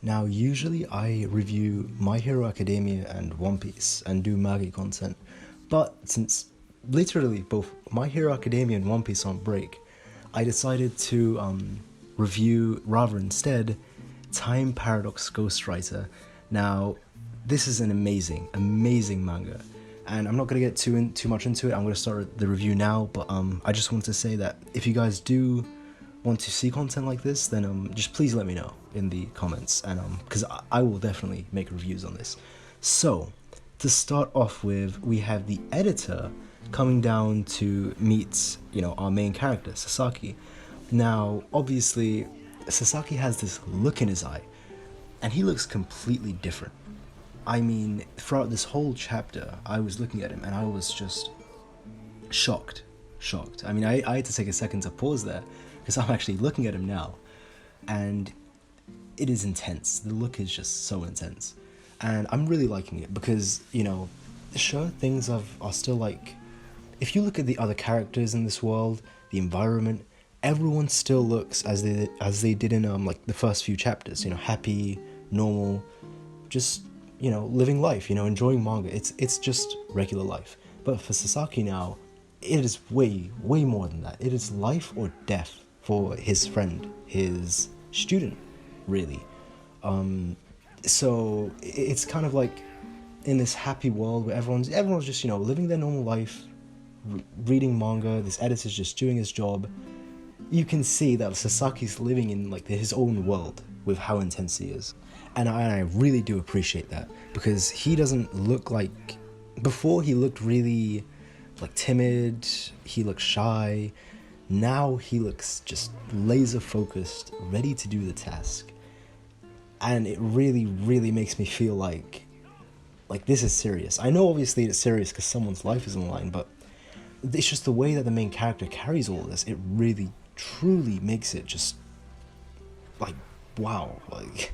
Now, usually I review My Hero Academia and One Piece and do manga content, but since literally both My Hero Academia and One Piece are on break, I decided to review, rather instead, Time Paradox Ghostwriter. Now, this is an amazing, amazing manga, and I'm not going to get too much into it. I'm going to start the review now, but I just wanted to say that if you guys do want to see content like this, then just please let me know in the comments, and because I will definitely make reviews on this. So to start off with, we have the editor coming down to meet, our main character, Sasaki. Now, obviously, Sasaki has this look in his eye, and he looks completely different. I mean, throughout this whole chapter, I was looking at him and I was just shocked. I mean, I had to take a second to pause there because I'm actually looking at him now, and it is intense. The look is just so intense, and I'm really liking it because, sure, things are still like, if you look at the other characters in this world, the environment, everyone still looks as they did in like the first few chapters. Happy, normal, just living life. Enjoying manga. It's just regular life. But for Sasaki now, it is way more than that. It is life or death for his friend, his student, really. So it's kind of like in this happy world where everyone's just living their normal life, reading manga. This editor's just doing his job. You can see that Sasaki's living in like his own world with how intense he is, and I really do appreciate that, because he doesn't look like, before he looked really like timid, he looks shy. Now he looks just laser focused, ready to do the task, and it really makes me feel like this is serious. I know obviously it's serious because someone's life is on the line, but it's just the way that the main character carries all of this. It really truly makes it just like, wow. Like,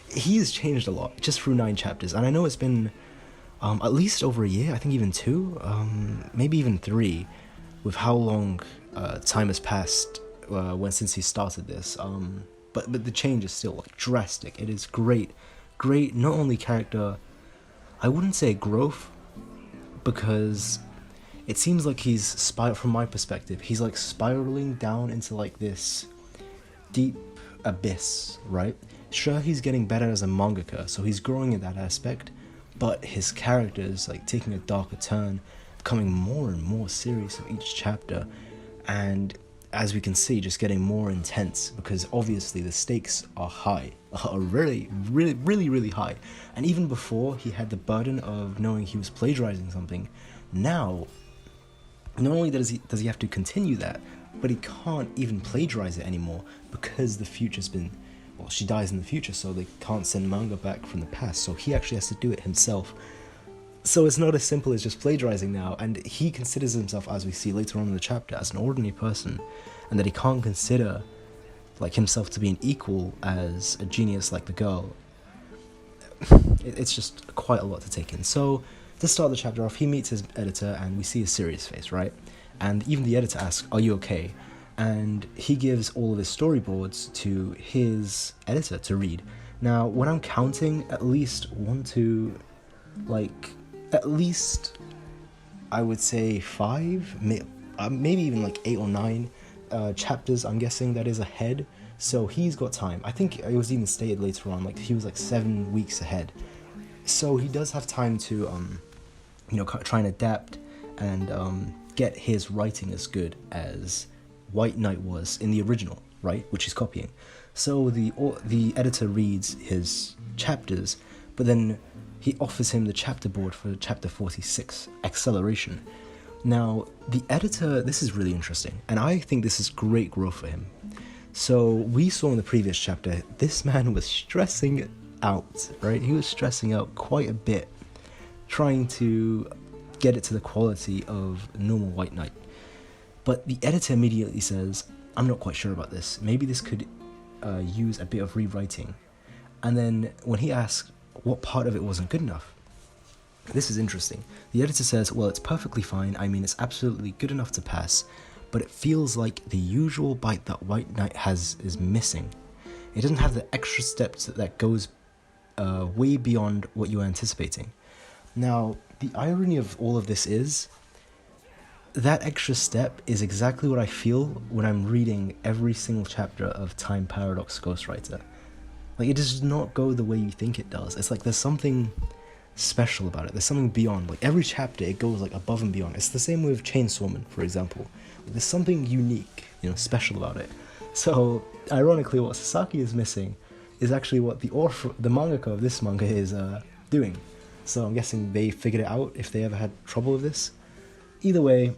he has changed a lot just through 9 chapters, and I know it's been at least over a year, I think even 2, maybe even 3, with how long time has passed since he started this. But the change is still like drastic. It is great, not only character, I wouldn't say growth, because it seems like from my perspective, he's like spiraling down into like this deep abyss, right? Sure, he's getting better as a mangaka, so he's growing in that aspect, but his character is like taking a darker turn, becoming more and more serious with each chapter, and as we can see, just getting more intense, because obviously the stakes are really high. And even before, he had the burden of knowing he was plagiarizing something. Now, not only does he have to continue that, but he can't even plagiarize it anymore, because the future's been, well, she dies in the future, so they can't send manga back from the past, so he actually has to do it himself. So it's not as simple as just plagiarizing now, and he considers himself, as we see later on in the chapter, as an ordinary person, and that he can't consider like himself to be an equal as a genius like the girl. It's just quite a lot to take in. So to start the chapter off, he meets his editor, and we see a serious face, right? And even the editor asks, "Are you okay?" And he gives all of his storyboards to his editor to read. Now, when I'm counting, at least I would say 5, maybe even like 8 or 9 chapters, I'm guessing, that is ahead. So he's got time. I think it was even stated later on, like he was like 7 weeks ahead. So he does have time to, try and adapt and get his writing as good as White Knight was in the original, right? Which he's copying. So the editor reads his chapters, but then he offers him the chapter board for chapter 46, Acceleration. Now, the editor, this is really interesting, and I think this is great growth for him. So we saw in the previous chapter, this man was stressing out, right? He was stressing out quite a bit, trying to get it to the quality of normal White Knight. But the editor immediately says, "I'm not quite sure about this. Maybe this could use a bit of rewriting." And then when he asks what part of it wasn't good enough, this is interesting. The editor says, "Well, it's perfectly fine. I mean, it's absolutely good enough to pass, but it feels like the usual bite that White Knight has is missing. It doesn't have the extra steps that goes way beyond what you were anticipating. Now, the irony of all of this is that extra step is exactly what I feel when I'm reading every single chapter of Time Paradox Ghostwriter. Like, it does not go the way you think it does. It's like there's something special about it. There's something beyond. Like, every chapter, it goes like above and beyond. It's the same with Chainsaw Man, for example. There's something unique, special about it. So, ironically, what Sasaki is missing is actually what the mangaka of this manga is doing. So I'm guessing they figured it out if they ever had trouble with this. Either way,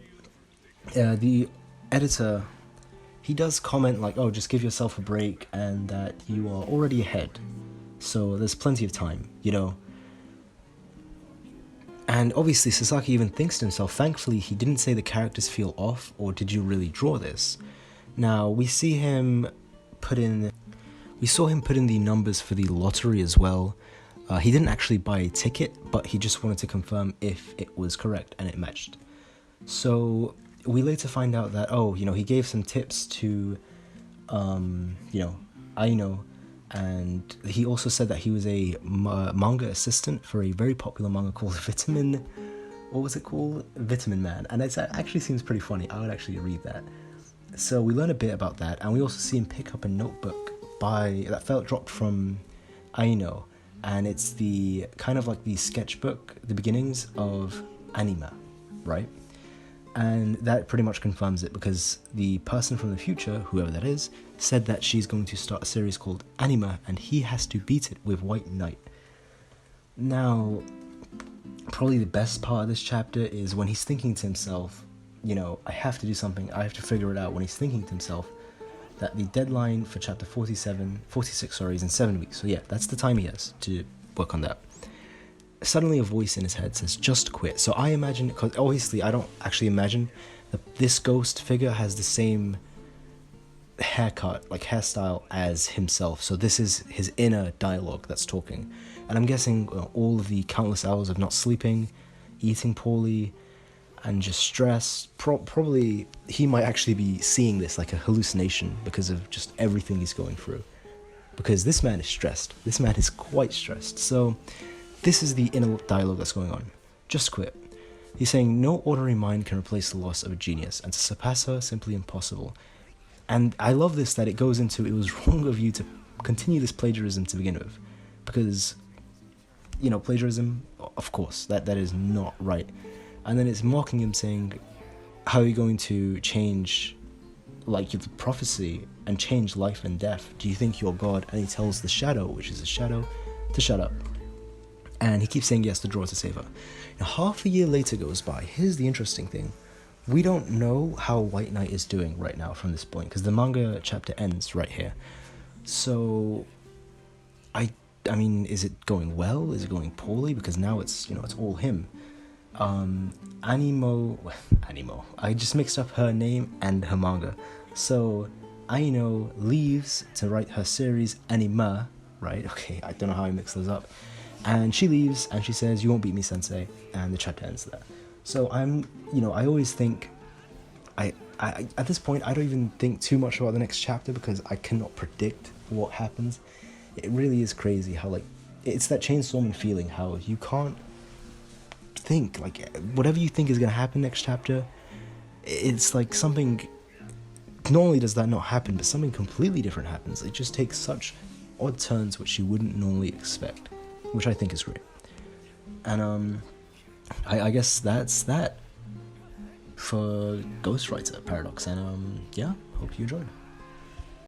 the editor, he does comment like, oh, just give yourself a break and that you are already ahead. So there's plenty of time, And obviously Sasaki even thinks to himself, thankfully he didn't say the characters feel off, or did you really draw this? Now, we saw him put in the numbers for the lottery as well. He didn't actually buy a ticket, but he just wanted to confirm if it was correct, and it matched. So we later find out that, he gave some tips to, Aino, and he also said that he was a manga assistant for a very popular manga called Vitamin Man, and it actually seems pretty funny. I would actually read that. So we learn a bit about that, and we also see him pick up a notebook that felt dropped from Aino, and it's the kind of like the sketchbook, the beginnings of anime, right? And that pretty much confirms it, because the person from the future, whoever that is, said that she's going to start a series called Anima, and he has to beat it with White Knight. Now, probably the best part of this chapter is when he's thinking to himself, I have to do something, I have to figure it out, when he's thinking to himself that the deadline for chapter 46 is in 7 weeks. So yeah, that's the time he has to work on that. Suddenly a voice in his head says, just quit. So I imagine, because obviously I don't actually imagine that this ghost figure has the same hairstyle as himself. So this is his inner dialogue that's talking. And I'm guessing all of the countless hours of not sleeping, eating poorly, and just stress, probably he might actually be seeing this like a hallucination because of just everything he's going through. Because this man is stressed. This man is quite stressed. So this is the inner dialogue that's going on. Just quit. He's saying, no ordinary mind can replace the loss of a genius, and to surpass her, simply impossible. And I love this, that it goes into, it was wrong of you to continue this plagiarism to begin with. Because, plagiarism, of course, that is not right. And then it's mocking him, saying, how are you going to change, the prophecy, and change life and death? Do you think you're God? And he tells the shadow, which is a shadow, to shut up. And he keeps saying yes to draw to save her. Now, half a year later goes by. Here's the interesting thing. We don't know how White Knight is doing right now from this point, because the manga chapter ends right here. So, I mean, is it going well? Is it going poorly? Because now it's, it's all him. Animo, I just mixed up her name and her manga. So, Aino leaves to write her series Anima, right? Okay, I don't know how I mixed those up. And she leaves, and she says, you won't beat me, sensei, and the chapter ends there. So I always think, I at this point, I don't even think too much about the next chapter, because I cannot predict what happens. It really is crazy how, it's that Chainsaw Man feeling, how you can't think, whatever you think is going to happen next chapter, it's like something, not only does that not happen, but something completely different happens. It just takes such odd turns which you wouldn't normally expect, which I think is great. And I guess that's that for Ghostwriter Paradox, and hope you enjoyed.